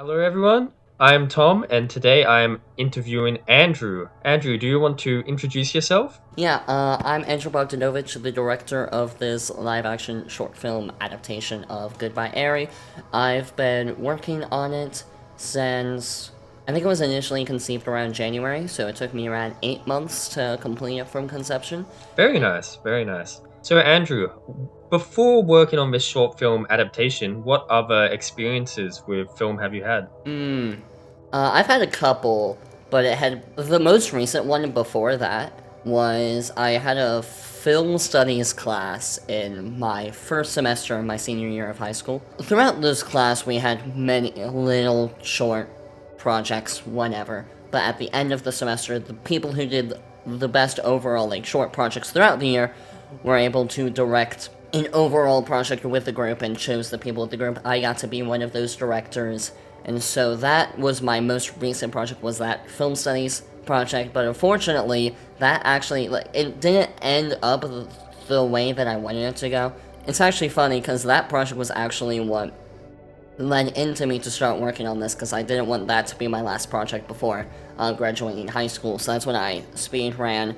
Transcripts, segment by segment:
Hello, everyone. I'm Tom, and today I'm interviewing Andrew. Andrew, do you want to introduce yourself? I'm Andrew Bogdanowicz, the director of this live-action short film adaptation of Goodbye Eri. I've been working on it since I think it was initially conceived around January, so it took me around 8 months to complete it from conception. Very nice, very nice. So, Andrew, before working on this short film adaptation, what other experiences with film have you had? I've had a couple, but it had the most recent one before that was I had a film studies class in my first semester of my senior year of high school. Throughout this class, we had many little short projects, whatever. But at the end of the semester, the people who did the best overall short projects throughout the year were able to direct an overall project with the group and chose the people of the group. I got to be one of those directors, and so that was my most recent project, was that film studies project. But unfortunately, that actually it didn't end up the way that I wanted it to go. It's actually funny because that project was actually what led into me to start working on this, because I didn't want that to be my last project before graduating high school. So that's when I speed ran,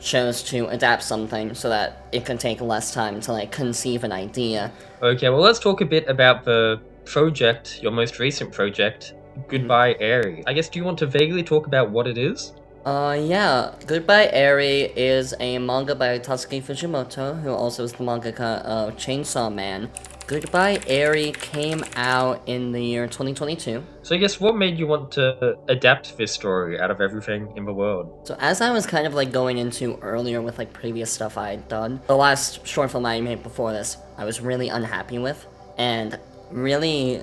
chose to adapt something so that it could take less time to conceive an idea. Okay, well, let's talk a bit about the project, your most recent project, Goodbye Airy. I guess, do you want to vaguely talk about what it is? Yeah. Goodbye Eri is a manga by Tatsuki Fujimoto, who also is the mangaka of Chainsaw Man. Goodbye Eri came out in the year 2022. So, I guess, what made you want to adapt this story out of everything in the world? So as I was kind of going into earlier with previous stuff I had done, the last short film I made before this, I was really unhappy with, and really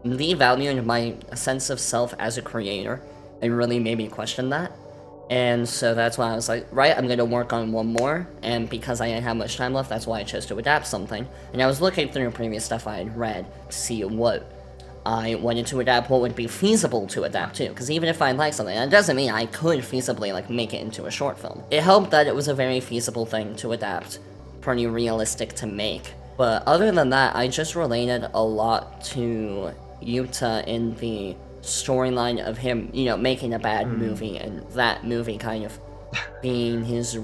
devaluing my sense of self as a creator, and really made me question that. And so that's why I was like, right, I'm gonna work on one more, and because I didn't have much time left, that's why I chose to adapt something. And I was looking through previous stuff I had read to see what I wanted to adapt, what would be feasible to adapt to, because even if I like something, that doesn't mean I could feasibly make it into a short film. It helped that it was a very feasible thing to adapt, pretty realistic to make. But other than that, I just related a lot to Yuta in the storyline of him, making a bad movie, and that movie kind of being his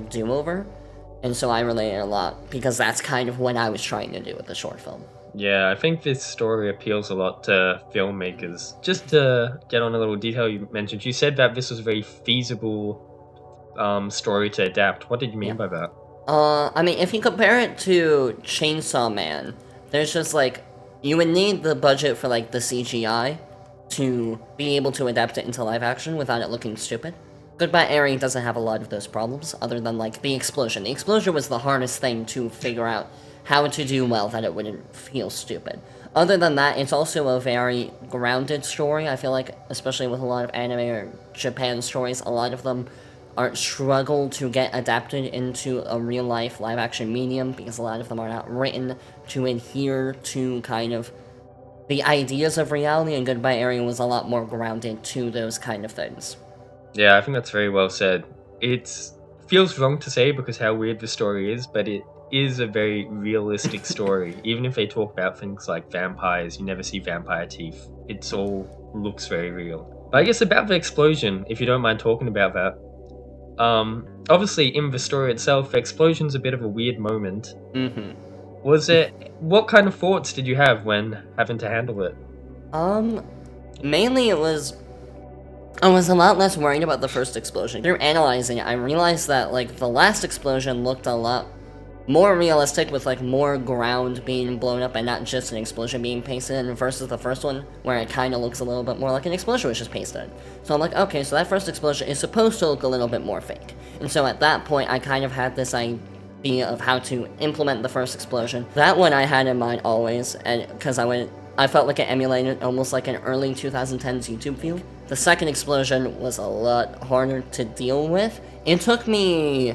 do-over. And so I related a lot, because that's kind of what I was trying to do with the short film. Yeah, I think this story appeals a lot to filmmakers. Just to get on a little detail you mentioned, you said that this was a very feasible story to adapt. What did you mean by that? I mean, if you compare it to Chainsaw Man, there's just you would need the budget for the CGI to be able to adapt it into live action without it looking stupid. Goodbye Eri doesn't have a lot of those problems, other than the explosion. The explosion was the hardest thing to figure out how to do well that it wouldn't feel stupid. Other than that, it's also a very grounded story. I feel like, especially with a lot of anime or Japan stories, a lot of them are struggle to get adapted into a real-life live-action medium, because a lot of them are not written to adhere to kind of the ideas of reality, and Goodbye Eri was a lot more grounded to those kind of things. Yeah, I think that's very well said. It feels wrong to say because how weird the story is, but it is a very realistic story. Even if they talk about things like vampires, you never see vampire teeth. It all looks very real. But I guess about the explosion, if you don't mind talking about that. Obviously in the story itself, the explosion's a bit of a weird moment. What kind of thoughts did you have when having to handle it? Mainly I was a lot less worried about the first explosion. Through analyzing it, I realized that the last explosion looked a lot more realistic, with more ground being blown up and not just an explosion being pasted in, versus the first one where it kind of looks a little bit more like an explosion was just pasted. So I'm like, okay, so that first explosion is supposed to look a little bit more fake. And so at that point, I kind of had this idea of how to implement the first explosion. That one I had in mind always, and because I felt like it emulated almost like an early 2010s YouTube feel. The second explosion was a lot harder to deal with. It took me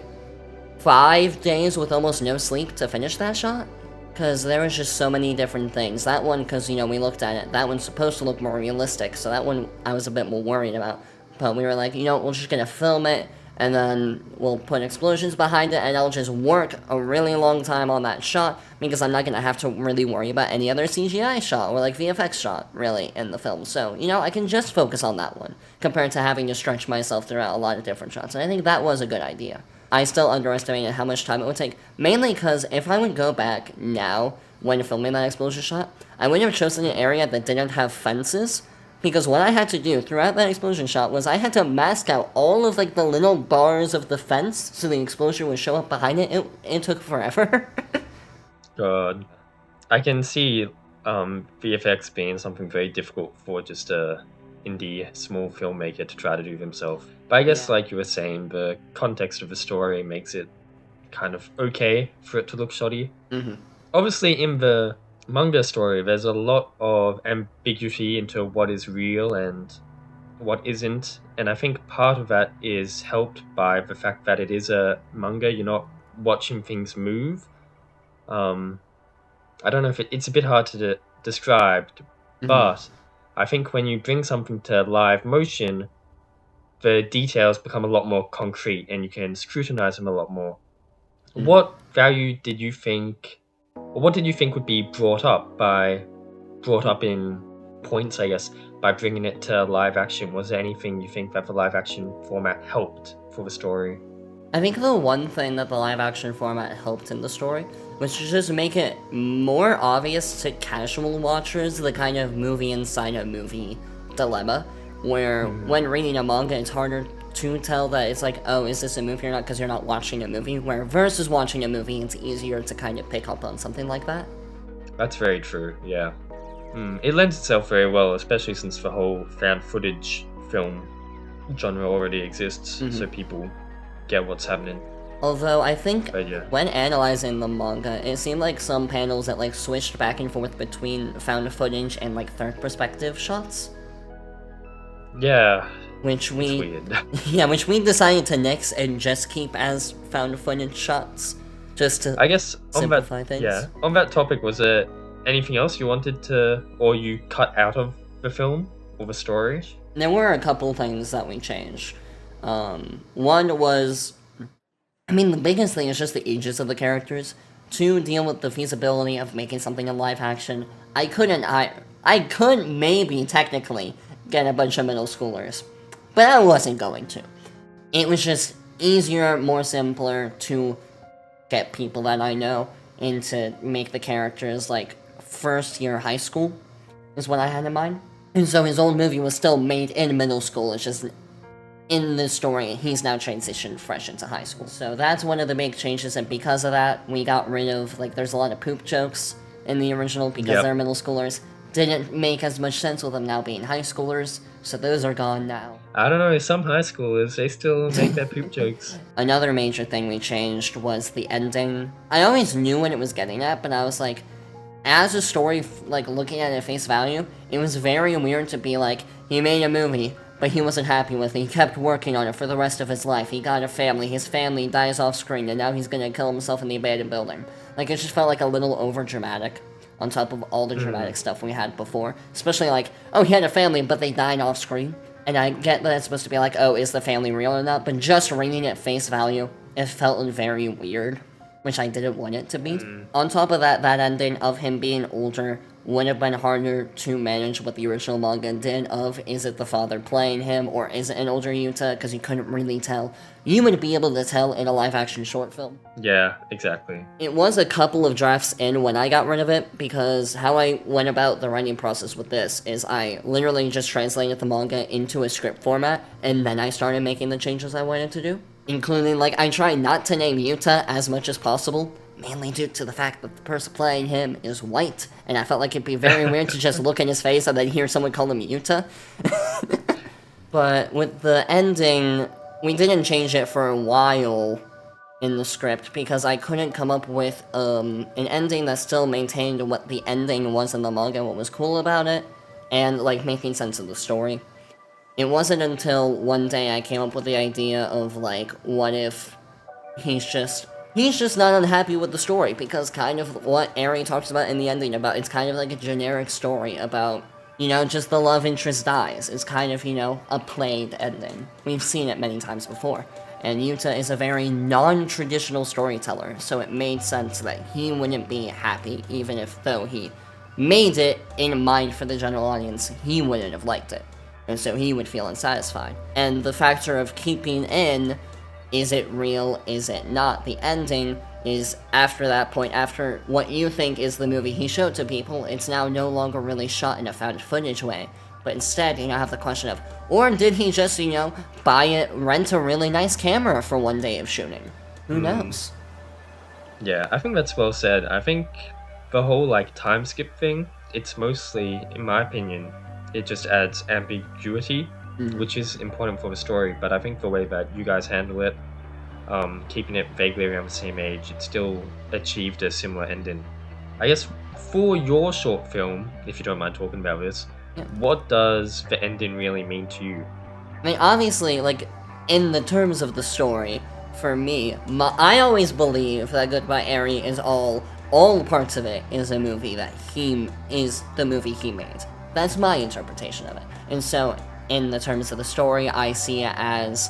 5 days with almost no sleep to finish that shot, because there was just so many different things. That one, because, we looked at it, that one's supposed to look more realistic, so that one I was a bit more worried about. But we were like, we're just gonna film it and then we'll put explosions behind it, and I'll just work a really long time on that shot because I'm not gonna have to really worry about any other CGI shot or like VFX shot really in the film. So, I can just focus on that one compared to having to stretch myself throughout a lot of different shots. And I think that was a good idea. I still underestimated how much time it would take, mainly because if I would go back now when filming that explosion shot, I would have chosen an area that didn't have fences, because what I had to do throughout that explosion shot was I had to mask out all of like the little bars of the fence so the explosion would show up behind it. It took forever. God, I can see VFX being something very difficult for just a indie small filmmaker to try to do himself. But I guess, Yeah. like you were saying, the context of the story makes it kind of okay for it to look shoddy. Mm-hmm. Obviously, in the manga story, there's a lot of ambiguity into what is real and what isn't, and I think part of that is helped by the fact that it is a manga. You're not watching things move. I don't know if it's a bit hard to describe, but I think when you bring something to live motion, the details become a lot more concrete and you can scrutinize them a lot more. Mhm. What value did you think, or what did you think would be brought up in points, I guess, by bringing it to live action? Was there anything you think that the live action format helped for the story? I think the one thing that the live action format helped in the story was to just make it more obvious to casual watchers the kind of movie inside a movie dilemma, where when reading a manga it's harder to tell that it's like, oh, is this a movie or not, because you're not watching a movie, where versus watching a movie it's easier to kind of pick up on something like that. That's very true, yeah. It lends itself very well, especially since the whole found footage film genre already exists, so people get what's happening. Although I think But yeah. when analyzing the manga, it seemed like some panels that like switched back and forth between found footage and like third perspective shots, Yeah, which it's we weird. yeah, which we decided to nix and just keep as found footage shots, just to I guess simplify things. on that topic, was there anything else you wanted to, or you cut out of the film or the story? There were a couple things that we changed. One was, the biggest thing is just the ages of the characters. To deal with the feasibility of making something in live action, I could maybe technically get a bunch of middle schoolers, but I wasn't going to. It was just easier, more simpler to get people that I know and to make the characters like first year high school is what I had in mind. And so his old movie was still made in middle school, it's just in this story, he's now transitioned fresh into high school. So that's one of the big changes, and because of that, we got rid of, like, there's a lot of poop jokes in the original because they're middle schoolers. Didn't make as much sense with them now being high schoolers, so those are gone now. I don't know, some high schoolers, they still make their poop jokes. Another major thing we changed was the ending. I always knew what it was getting at, but I was like, as a story, like, looking at it at face value, it was very weird to be like, he made a movie, but he wasn't happy with it. He kept working on it for the rest of his life. He got a family. His family dies off screen, and now he's gonna kill himself in the abandoned building. Like, it just felt like a little over-dramatic on top of all the dramatic stuff we had before. Especially like, oh, he had a family, but they died off screen. And I get that it's supposed to be like, oh, is the family real or not? But just reading it face value, it felt very weird, which I didn't want it to be. On top of that, that ending of him being older would have been harder to manage what the original manga did of, is it the father playing him, or is it an older Yuta, because you couldn't really tell. You would be able to tell in a live-action short film. Yeah, exactly. It was a couple of drafts in when I got rid of it, because how I went about the writing process with this is I literally just translated the manga into a script format, and then I started making the changes I wanted to do. Including, like, I tried not to name Yuta as much as possible, mainly due to the fact that the person playing him is white, and I felt like it'd be very weird to just look in his face and then hear someone call him Yuta. But with the ending, we didn't change it for a while in the script because I couldn't come up with an ending that still maintained what the ending was in the manga, what was cool about it, and, like, making sense of the story. It wasn't until one day I came up with the idea of, like, what if he's just not unhappy with the story, because kind of what Eri talks about in the ending about, it's kind of like a generic story about, just the love interest dies. It's kind of, a played ending. We've seen it many times before. And Yuta is a very non-traditional storyteller, so it made sense that he wouldn't be happy, even if though he made it in mind for the general audience, he wouldn't have liked it. And so he would feel unsatisfied. And the factor of keeping in, is it real, is it not, the ending is after that point, after what you think is the movie he showed to people, it's now no longer really shot in a found footage way. But instead, you now have the question of, or did he just, rent a really nice camera for one day of shooting? Who knows? Yeah, I think that's well said. I think the whole time skip thing, it's mostly, in my opinion, it just adds ambiguity, which is important for the story. But I think the way that you guys handle it, keeping it vaguely around the same age, it still achieved a similar ending. I guess for your short film, if you don't mind talking about this, what does the ending really mean to you? I mean, obviously, in the terms of the story, for me, I always believe that Goodbye Eri is all parts of it is a movie that is the movie he made. That's my interpretation of it. And so, in the terms of the story, I see it as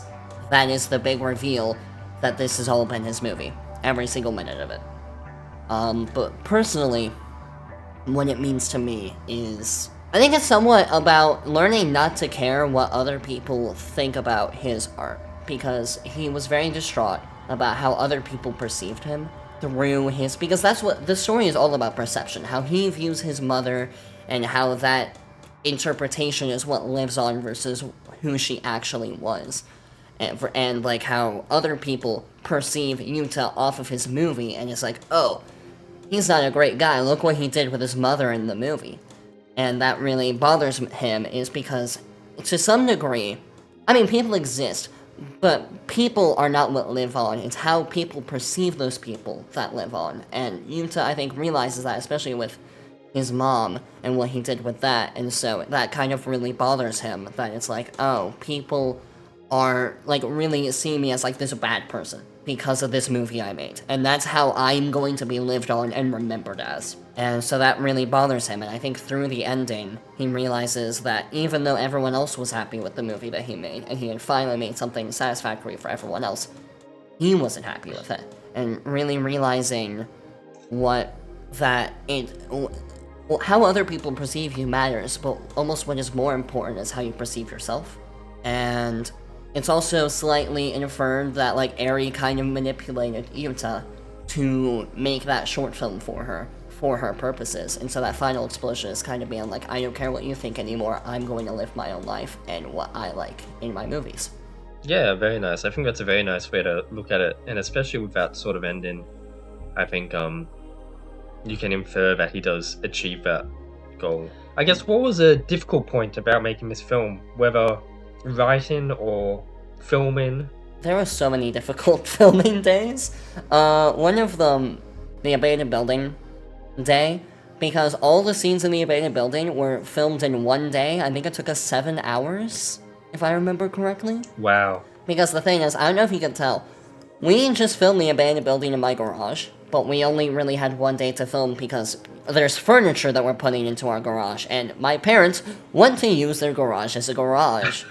that is the big reveal that this has all been his movie. Every single minute of it. But personally, what it means to me is, I think it's somewhat about learning not to care what other people think about his art, because he was very distraught about how other people perceived him through his, because that's what the story is all about, perception, how he views his mother, and how that interpretation is what lives on versus who she actually was. And how other people perceive Yuta off of his movie, and it's like, oh, he's not a great guy, look what he did with his mother in the movie. And that really bothers him, is because, to some degree, I mean, people exist, but people are not what live on. It's how people perceive those people that live on. And Yuta, I think, realizes that, especially with his mom and what he did with that. And so that kind of really bothers him, that it's like, oh, people are, really see me as, this bad person because of this movie I made. And that's how I'm going to be lived on and remembered as. And so that really bothers him, and I think through the ending, he realizes that even though everyone else was happy with the movie that he made, and he had finally made something satisfactory for everyone else, he wasn't happy with it. And really realizing how other people perceive you matters, but almost what is more important is how you perceive yourself. And it's also slightly inferred that, Eri kind of manipulated Yuta to make that short film for her purposes, and so that final explosion is kind of being like, I don't care what you think anymore, I'm going to live my own life and what I like in my movies. Yeah, very nice. I think that's a very nice way to look at it, and especially with that sort of ending, I think you can infer that he does achieve that goal. I guess, what was a difficult point about making this film, whether writing or filming? There were so many difficult filming days. One of them, the abandoned building day, because all the scenes in the abandoned building were filmed in one day. I think it took us 7 hours, if I remember correctly. Wow. Because the thing is, I don't know if you can tell, we didn't just film the abandoned building in my garage, but we only really had one day to film because there's furniture that we're putting into our garage, and my parents want to use their garage as a garage.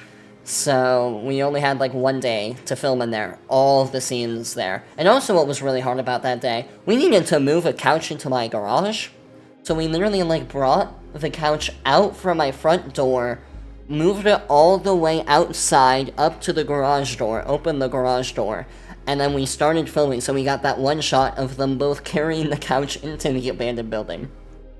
So we only had one day to film in there, all of the scenes there. And also what was really hard about that day, we needed to move a couch into my garage. So we literally brought the couch out from my front door, moved it all the way outside up to the garage door, opened the garage door, and then we started filming. So we got that one shot of them both carrying the couch into the abandoned building.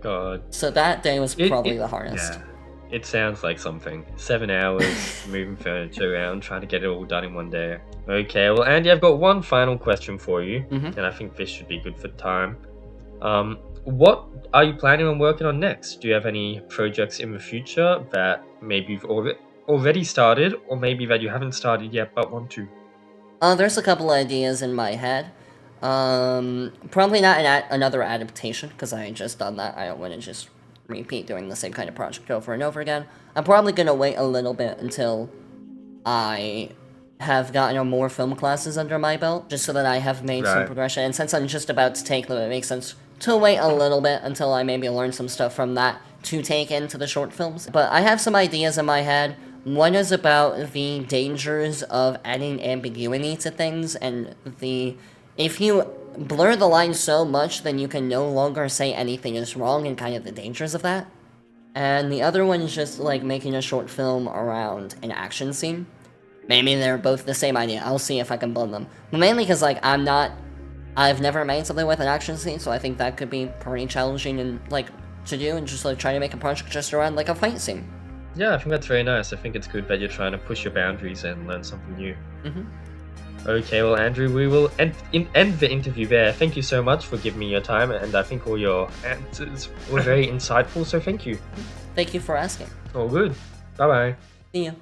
God. So that day was probably the hardest. Yeah. It sounds like something. 7 hours, moving furniture around, trying to get it all done in one day. Okay, well, Andy, I've got one final question for you, and I think this should be good for time. What are you planning on working on next? Do you have any projects in the future that maybe you've already started, or maybe that you haven't started yet but want to? There's a couple ideas in my head. Probably not another adaptation, because I had just done that. I don't want to just repeat doing the same kind of project over and over again. I'm probably going to wait a little bit until I have gotten more film classes under my belt, just so that I have made some progression. And since I'm just about to take them, it makes sense to wait a little bit until I maybe learn some stuff from that to take into the short films. But I have some ideas in my head. One is about the dangers of adding ambiguity to things, and if you blur the line so much, then you can no longer say anything is wrong, and kind of the dangers of that. And the other one is just like making a short film around an action scene. Maybe they're both the same idea. I'll see if I can blend them. But mainly because like I've never made something with an action scene, so I think that could be pretty challenging and like to do, and just like try to make a project just around like a fight scene. Yeah, I think that's very nice. I think it's good that you're trying to push your boundaries and learn something new. Mm-hmm. Okay, well, Andrew, we will end the interview there. Thank you so much for giving me your time, and I think all your answers were very insightful, so thank you. Thank you for asking. All good. Bye-bye. See you.